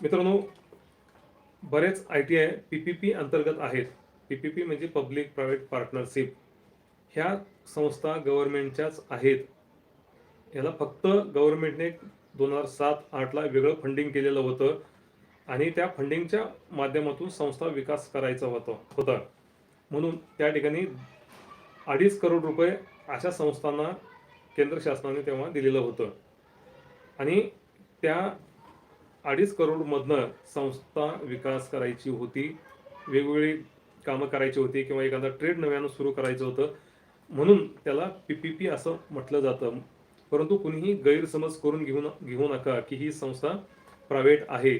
मित्रांनो, बरेच ITI PPP अंतर्गत आहेत. PPP म्हणजे पब्लिक प्रायव्हेट पार्टनरशिप. ह्या संस्था गव्हर्नमेंटच्याच आहेत. याला फक्त गव्हर्नमेंटने 2007-8 ला वेगळं फंडिंग केलेलं होतं आणि त्या फंडिंगच्या माध्यमातून संस्था विकास करायचा होता. म्हणून त्या ठिकाणी 2.5 करोड रुपये अशा संस्थांना केंद्र शासनाने तेव्हा दिलेलं होतं आणि त्या 2.5 करोड मधनं संस्था विकास करायची होती, वेगवेगळी कामं करायची होती किंवा एखादा ट्रेड नव्यानं सुरू करायचं होतं, म्हणून त्याला PPP असं म्हटलं जातं. परंतु कुणीही गैरसमज करून घेऊ नका की ही संस्था प्रायव्हेट आहे.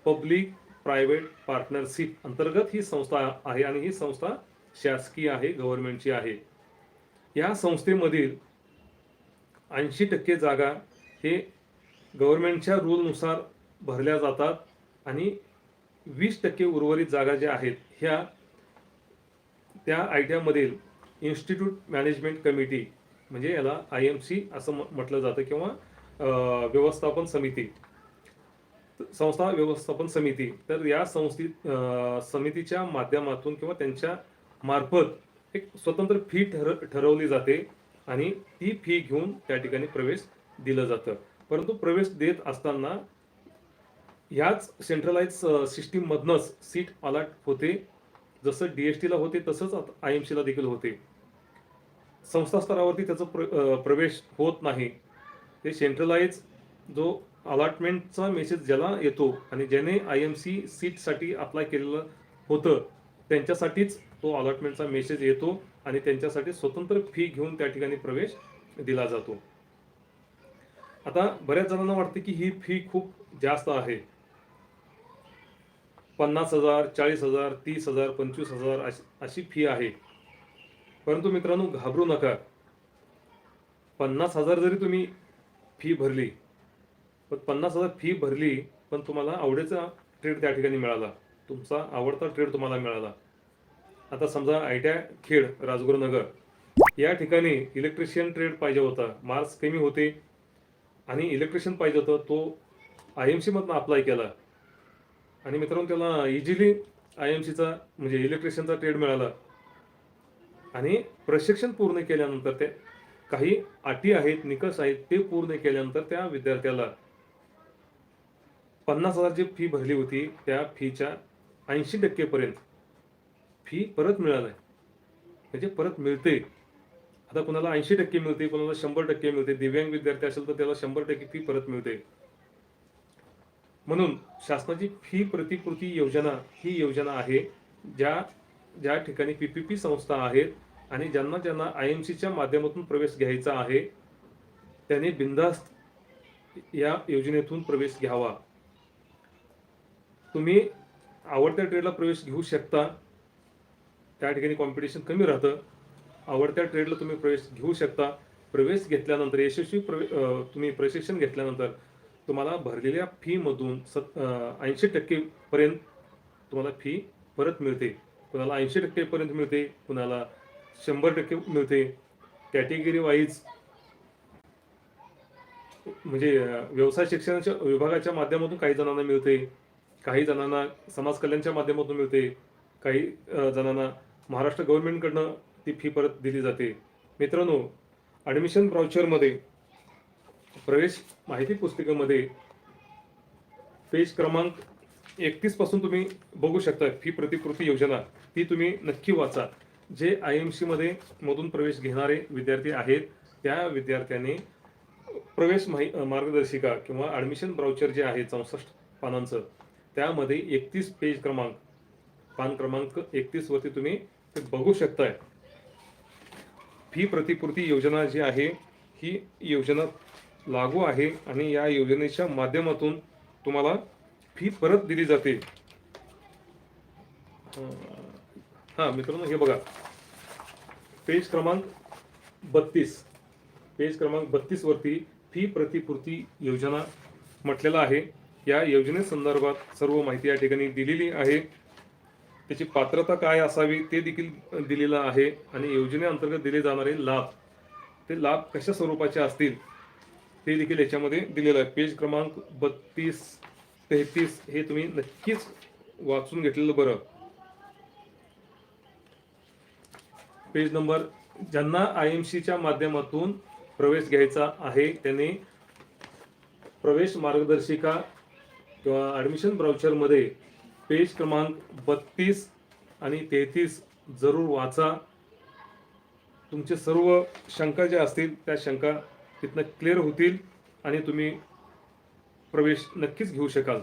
पब्लिक प्रायव्हेट पार्टनरशिप अंतर्गत ही संस्था आहे आणि ही संस्था शासकीय आहे, गव्हर्नमेंटची आहे. या संस्थेमधील 80% जागा हे गव्हर्नमेंटच्या रूलनुसार भरल्या जातात आणि 20% उर्वरित जागा ज्या आहेत ह्या त्या ITI मधील इन्स्टिट्यूट मॅनेजमेंट कमिटी म्हणजे याला IMC असं म्हटलं जातं किंवा व्यवस्थापन समिती, संस्था व्यवस्थापन समिती. तर या समितीच्या माध्यमातून किंवा त्यांच्या मार्फत एक स्वतंत्र फी ठरवली जाते आणि ती फी घेऊन त्या ठिकाणी प्रवेश दिलं जातं. परंतु प्रवेश देत असताना ह्याच सेंट्रलाइज सिस्टीम मधनच सीट अलॉट होते. जसं DST ला होते तसंच IMC ला देखील होते. संस्था स्तरावरती त्याचा प्रवेश होत नाही. ते सेंट्रलाइज जो अलॉटमेंटचा मेसेज ज्याला येतो आणि ज्याने IMC सीटसाठी अप्लाय केलेलं होतं त्यांच्यासाठीच तो अलॉटमेंटचा मेसेज येतो आणि त्यांच्यासाठी स्वतंत्र फी घेऊन त्या ठिकाणी प्रवेश दिला जातो. आता बऱ्याच जणांना वाटते की ही फी खूप जास्त आहे. 50,000, 40,000, 30,000, 25,000 अशी फी आहे. परंतु मित्रांनो, घाबरू नका. 50,000 जरी तुम्ही फी भरली, पण 50,000 फी भरली पण तुम्हाला आवडीचा ट्रेड त्या ठिकाणी मिळाला, तुमचा आवडता ट्रेड तुम्हाला मिळाला. आता समजा ITI खेड राजगुरुनगर या ठिकाणी इलेक्ट्रिशियन ट्रेड पाहिजे होता, मार्क्स कमी होते आणि इलेक्ट्रिशियन पाहिजे होतं, तो IMC मधनं अप्लाय केला आणि मित्रांनो त्याला इझिली IMCचा म्हणजे इलेक्ट्रिशियनचा ट्रेड मिळाला आणि प्रशिक्षण पूर्ण केल्यानंतर ते काही अटी आहेत, निकष आहेत, ते पूर्ण केल्यानंतर त्या विद्यार्थ्याला 50,000 जी फी भरली होती त्या फीच्या 80% पर्यंत फी परत मिळाली, म्हणजे परत मिळते. आता कोणाला 80% मिळते, कोणाला 100% मिळते. दिव्यांग विद्यार्थी असेल तर त्याला 100% फी परत मिळते. म्हणून शासनाची फी प्रतिपूर्ती योजना ही योजना आहे ज्या ठिकाणी PPP संस्था आहेत आणि ज्यांना ज्यांना IMCच्या माध्यमातून प्रवेश घ्यायचा आहे त्यांनी बिनधास्त या योजनेतून प्रवेश घ्यावा. तुम्ही आवडत्या ट्रेडला प्रवेश घेऊ शकता, त्या ठिकाणी कॉम्पिटिशन कमी राहतं. आवडत्या ट्रेडला तुम्ही प्रवेश घेऊ शकता. प्रवेश घेतल्यानंतर यशस्वी तुम्ही प्रशिक्षण घेतल्यानंतर तुम्हाला भरलेल्या फी मधून 80% पर्यंत तुम्हाला फी परत मिळते. कुणाला 80% पर्यंत मिळते, कुणाला 100% मिळते. कॅटेगरी वाईज म्हणजे व्यवसाय शिक्षणाच्या विभागाच्या माध्यमातून काही जणांना मिळते, काही जणांना समाज कल्याणच्या माध्यमातून मिळते, काही जणांना महाराष्ट्र गव्हर्नमेंटकडनं ती फी परत दिली जाते. मित्रांनो, ॲडमिशन ब्राउचरमध्ये प्रवेश माहिती पुस्तिकेमध्ये पेज क्रमांक 31 पासून तुम्ही बघू शकता फी प्रतिपूर्ती योजना, ती तुम्ही नक्की वाचा. जे IMC मधून प्रवेश घेणारे विद्यार्थी आहेत त्या विद्यार्थ्यांनी प्रवेश मार्गदर्शिका किंवा ॲडमिशन ब्राउचर जे आहे 64 पानांचं, त्यामध्ये 31 पेज क्रमांक पान क्रमांक 31 वरती तुम्ही ते बघू शकताय. फी प्रतिपूर्ती योजना जी आहे ही योजना लागू आहे आणि या योजनेच्या माध्यमातून तुम्हाला फी परत दिली जाते. हा मित्रांनो, हे बघा पेज क्रमांक 32, पेज क्रमांक 32 वरती फी प्रतिपूर्ती योजना म्हटलेलं आहे. या योजनेसंदर्भात सर्व माहिती या ठिकाणी दिलेली आहे. त्याची पात्रता काय असावी ते देखील दिलेलं आहे आणि योजनेअंतर्गत दिले जाणारे लाभ, ते लाभ कशा स्वरूपाचे असतील ते देखील याच्यामध्ये दिलेलं आहे. पेज क्रमांक 32 33 हे तुम्ही नक्कीच वाचून घेतलेलं बरं. पेज नंबर ज्यांना IMCच्या माध्यमातून प्रवेश घ्यायचा आहे त्यांनी प्रवेश मार्गदर्शिका किंवा ॲडमिशन ब्राउचरमध्ये पेज क्रमांक 32 आणि 33 जरूर वाचा. तुमचे सर्व शंका ज्या असतील त्या शंका तिथनं क्लिअर होतील आणि तुम्ही प्रवेश नक्कीच घेऊ शकाल.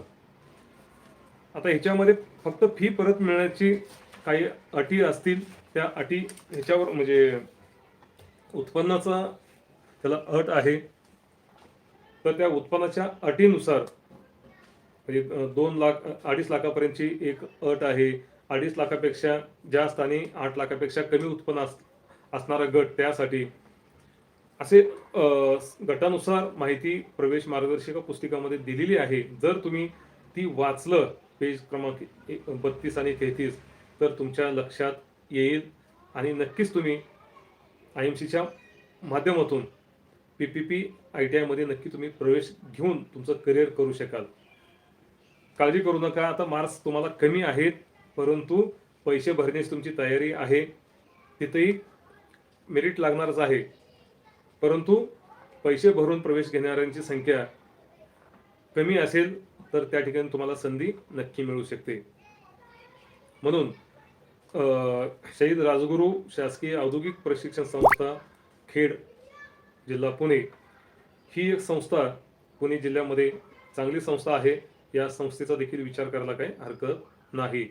आता ह्याच्यामध्ये फक्त फी परत मिळण्याची काही अटी असतील. त्या अटी ह्याच्यावर म्हणजे उत्पन्नाचा त्याला अट आहे. तर त्या उत्पन्नाच्या अटीनुसार म्हणजे 2 लाख 2.5 लाखापर्यंतची एक अट आहे. 2.5 लाखापेक्षा जास्त आणि 8 लाखापेक्षा कमी उत्पन्न असणारा गट त्यासाठी असे गटानुसार माहिती प्रवेश मार्गदर्शिका पुस्तिकामध्ये दिलेली आहे. जर तुम्ही ती वाचलं पेज क्रमांक 32 आणि 33 तर तुमच्या लक्षात येईल आणि नक्कीच तुम्ही IMCच्या माध्यमातून PPP ITI मध्ये नक्की तुम्ही प्रवेश घेऊन तुमचं करिअर करू शकाल. काळजी करू नका. आता मार्क्स तुम्हाला कमी आहेत परंतु पैसे भरण्याची तुमची तयारी आहे. तिथेही मेरिट लागणारच आहे परंतु पैसे भरून प्रवेश घेणाऱ्यांची संख्या कमी असेल तर त्या ठिकाणी तुम्हाला संधी नक्की मिळू शकते. म्हणून शहीद राजगुरू शासकीय औद्योगिक प्रशिक्षण संस्था खेड जिल्हा पुणे ही एक संस्था पुणे जिल्ह्यामध्ये चांगली संस्था आहे. या संस्थेचा देखील विचार करायला काही हरकत नाही.